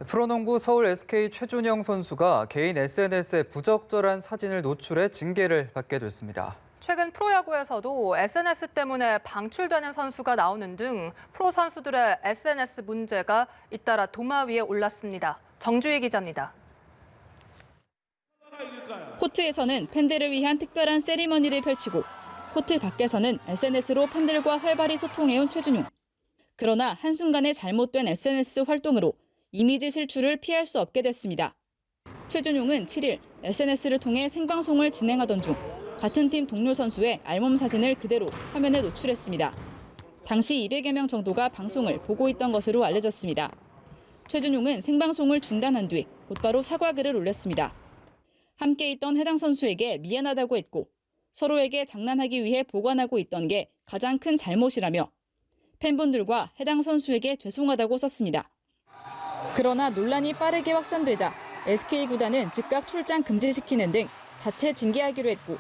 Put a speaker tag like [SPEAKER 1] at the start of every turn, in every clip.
[SPEAKER 1] 프로농구 서울 SK 최준영 선수가 개인 SNS에 부적절한 사진을 노출해 징계를 받게 됐습니다.
[SPEAKER 2] 최근 프로야구에서도 SNS 때문에 방출되는 선수가 나오는 등 프로 선수들의 SNS 문제가 잇따라 도마 위에 올랐습니다. 정주희 기자입니다.
[SPEAKER 3] 코트에서는 팬들을 위한 특별한 세리머니를 펼치고 코트 밖에서는 SNS로 팬들과 활발히 소통해온 최준용. 그러나 한순간의 잘못된 SNS 활동으로 이미지 실추를 피할 수 없게 됐습니다. 최준용은 7일 SNS를 통해 생방송을 진행하던 중 같은 팀 동료 선수의 알몸 사진을 그대로 화면에 노출했습니다. 당시 200여 명 정도가 방송을 보고 있던 것으로 알려졌습니다. 최준용은 생방송을 중단한 뒤 곧바로 사과글을 올렸습니다. 함께 있던 해당 선수에게 미안하다고 했고 서로에게 장난하기 위해 보관하고 있던 게 가장 큰 잘못이라며 팬분들과 해당 선수에게 죄송하다고 썼습니다. 그러나 논란이 빠르게 확산되자 SK 구단은 즉각 출장 금지시키는 등 자체 징계하기로 했고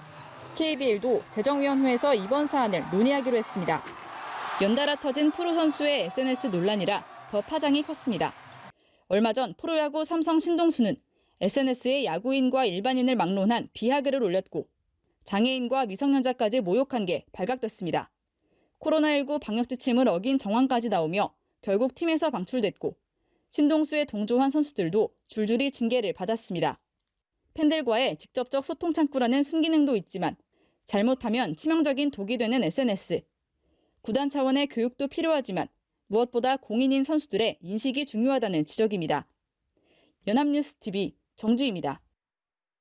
[SPEAKER 3] KBL도 재정위원회에서 이번 사안을 논의하기로 했습니다. 연달아 터진 프로 선수의 SNS 논란이라 더 파장이 컸습니다. 얼마 전 프로야구 삼성 신동수는 SNS에 야구인과 일반인을 막론한 비하글을 올렸고 장애인과 미성년자까지 모욕한 게 발각됐습니다. 코로나19 방역 지침을 어긴 정황까지 나오며 결국 팀에서 방출됐고 신동수에 동조한 선수들도 줄줄이 징계를 받았습니다. 팬들과의 직접적 소통 창구라는 순기능도 있지만 잘못하면 치명적인 독이 되는 SNS. 구단 차원의 교육도 필요하지만 무엇보다 공인인 선수들의 인식이 중요하다는 지적입니다. 연합뉴스 TV 정주희입니다.